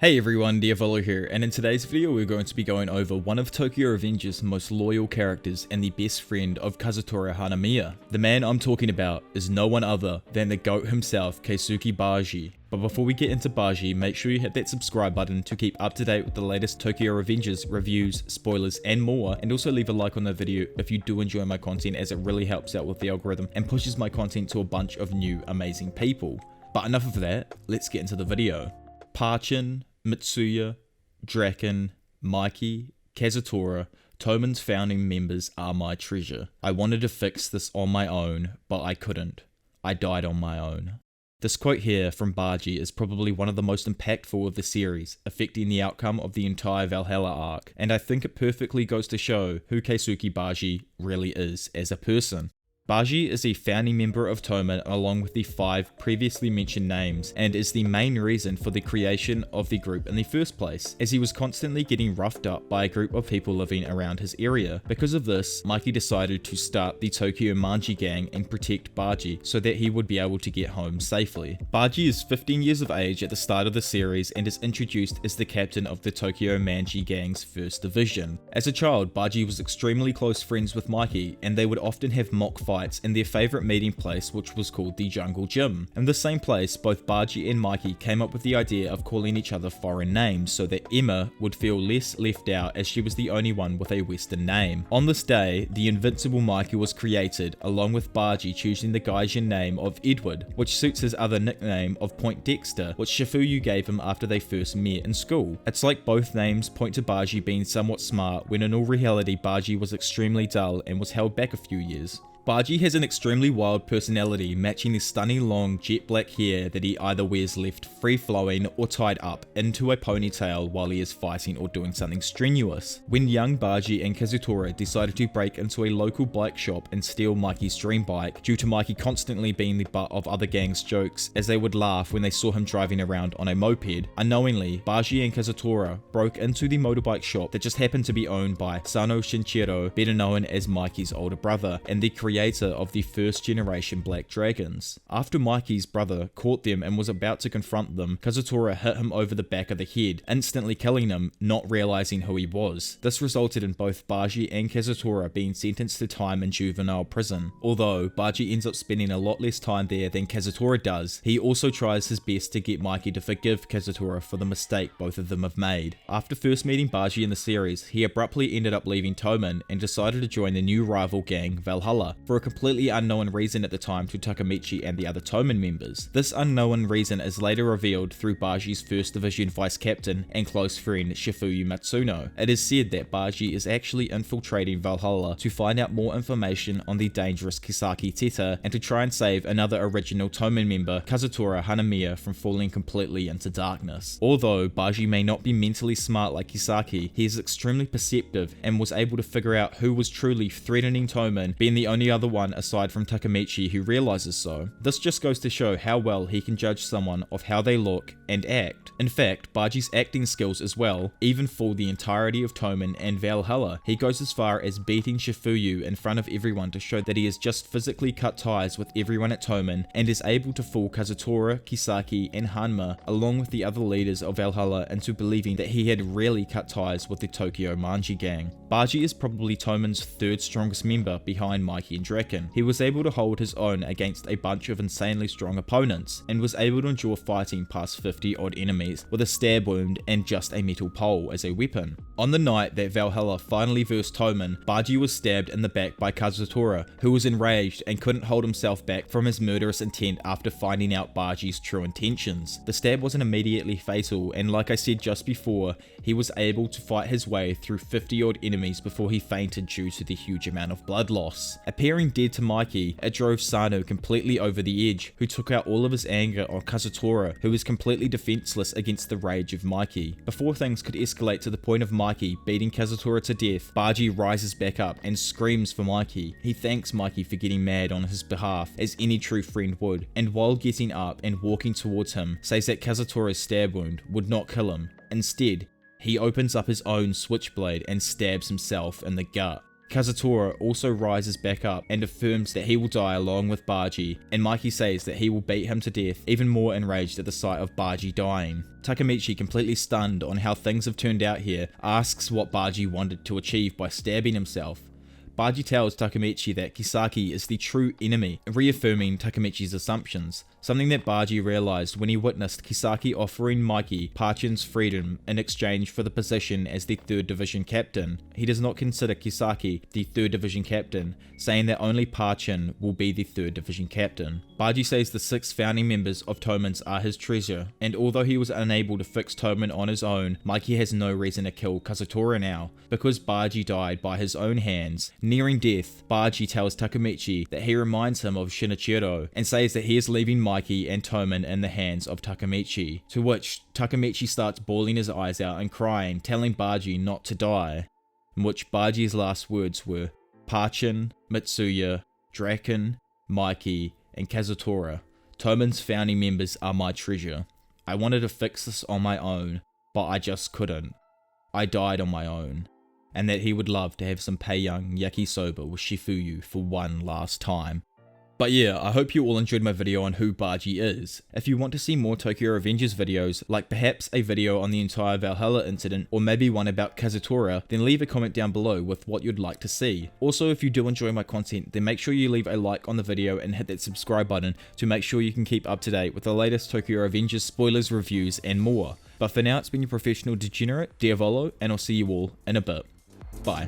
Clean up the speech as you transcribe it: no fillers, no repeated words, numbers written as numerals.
Hey everyone, Diavolo here, and in today's video we're going to be going over one of Tokyo Revenge's most loyal characters and the best friend of Kazutora Hanamiya. The man I'm talking about is no one other than the GOAT himself, Keisuke Baji. But before we get into Baji, make sure you hit that subscribe button to keep up to date with the latest Tokyo Revengers, reviews, spoilers and more, and also leave a like on the video if you do enjoy my content, as it really helps out with the algorithm and pushes my content to a bunch of new amazing people. But enough of that, let's get into the video. Passione, Mitsuya, Draken, Mikey, Kazutora, Toman's founding members are my treasure. I wanted to fix this on my own, but I couldn't. I died on my own. This quote here from Baji is probably one of the most impactful of the series, affecting the outcome of the entire Valhalla arc, and I think it perfectly goes to show who Keisuke Baji really is as a person. Baji is a founding member of Toman along with the 5 previously mentioned names, and is the main reason for the creation of the group in the first place, as he was constantly getting roughed up by a group of people living around his area. Because of this, Mikey decided to start the Tokyo Manji gang and protect Baji so that he would be able to get home safely. Baji is 15 years of age at the start of the series and is introduced as the captain of the Tokyo Manji gang's first division. As a child, Baji was extremely close friends with Mikey, and they would often have mock fights in their favourite meeting place, which was called the Jungle Gym. In the same place, both Baji and Mikey came up with the idea of calling each other foreign names so that Emma would feel less left out, as she was the only one with a Western name. On this day, the invincible Mikey was created, along with Baji choosing the Gaijin name of Edward, which suits his other nickname of Point Dexter, which Chifuyu gave him after they first met in school. It's like both names point to Baji being somewhat smart, when in all reality Baji was extremely dull and was held back a few years. Baji has an extremely wild personality, matching his stunning long jet black hair that he either wears left free flowing or tied up into a ponytail while he is fighting or doing something strenuous. When young Baji and Kazutora decided to break into a local bike shop and steal Mikey's dream bike, due to Mikey constantly being the butt of other gangs' jokes, as they would laugh when they saw him driving around on a moped, unknowingly Baji and Kazutora broke into the motorbike shop that just happened to be owned by Sano Shinchiro, better known as Mikey's older brother, and the creator of the first generation Black Dragons. After Mikey's brother caught them and was about to confront them, Kazutora hit him over the back of the head, instantly killing him, not realizing who he was. This resulted in both Baji and Kazutora being sentenced to time in juvenile prison. Although Baji ends up spending a lot less time there than Kazutora does, he also tries his best to get Mikey to forgive Kazutora for the mistake both of them have made. After first meeting Baji in the series, he abruptly ended up leaving Toman and decided to join the new rival gang Valhalla, for a completely unknown reason at the time to Takemichi and the other Toman members. This unknown reason is later revealed through Baji's first division vice captain and close friend Chifuyu Matsuno. It is said that Baji is actually infiltrating Valhalla to find out more information on the dangerous Kisaki Teta, and to try and save another original Toman member, Kazutora Hanamiya, from falling completely into darkness. Although Baji may not be mentally smart like Kisaki, he is extremely perceptive and was able to figure out who was truly threatening Toman, being the only other one aside from Takemichi who realizes so. This just goes to show how well he can judge someone of how they look and act. In fact, Baji's acting skills as well even fool the entirety of Toman and Valhalla. He goes as far as beating Chifuyu in front of everyone to show that he has just physically cut ties with everyone at Toman, and is able to fool Kazutora, Kisaki and Hanma along with the other leaders of Valhalla into believing that he had really cut ties with the Tokyo Manji gang. Baji is probably Toman's 3rd strongest member behind Mikey and Draken. He was able to hold his own against a bunch of insanely strong opponents, and was able to endure fighting past 50 odd enemies with a stab wound and just a metal pole as a weapon. On the night that Valhalla finally versed Toman, Baji was stabbed in the back by Kazutora, who was enraged and couldn't hold himself back from his murderous intent after finding out Baji's true intentions. The stab wasn't immediately fatal, and like I said just before, he was able to fight his way through 50 odd enemies before he fainted due to the huge amount of blood loss. Appearing dead to Mikey, it drove Sano completely over the edge, who took out all of his anger on Kazutora, who was completely defenseless against the rage of Mikey. Before things could escalate to the point of Mikey beating Kazutora to death, Baji rises back up and screams for Mikey. He thanks Mikey for getting mad on his behalf, as any true friend would, and while getting up and walking towards him, says that Kazutora's stab wound would not kill him. Instead, he opens up his own switchblade and stabs himself in the gut. Kazutora also rises back up and affirms that he will die along with Baji, and Mikey says that he will beat him to death, even more enraged at the sight of Baji dying. Takemichi, completely stunned on how things have turned out here, asks what Baji wanted to achieve by stabbing himself. Baji tells Takemichi that Kisaki is the true enemy, reaffirming Takemichi's assumptions, something that Baji realized when he witnessed Kisaki offering Mikey Parchin's freedom in exchange for the position as the 3rd Division captain. He does not consider Kisaki the 3rd Division captain, saying that only Parchin will be the 3rd Division captain. Baji says the 6 founding members of Toman's are his treasure, and although he was unable to fix Toman on his own, Mikey has no reason to kill Kazutora now, because Baji died by his own hands. Nearing death, Baji tells Takemichi that he reminds him of Shinichiro, and says that he is leaving Mikey and Toman in the hands of Takemichi, to which Takemichi starts bawling his eyes out and crying, telling Baji not to die, in which Baji's last words were, "Parchin, Mitsuya, Draken, Mikey, and Kazutora, Toman's founding members are my treasure. I wanted to fix this on my own, but I just couldn't. I died on my own." And that he would love to have some Peiyang yakisoba with chifuyu for one last time. But yeah, I hope you all enjoyed my video on who Baji is. If you want to see more Tokyo Revengers videos, like perhaps a video on the entire Valhalla incident, or maybe one about Kazutora, then leave a comment down below with what you'd like to see. Also, if you do enjoy my content, then make sure you leave a like on the video and hit that subscribe button to make sure you can keep up to date with the latest Tokyo Revengers spoilers, reviews, and more. But for now, it's been your professional degenerate, Diavolo, and I'll see you all in a bit. Bye.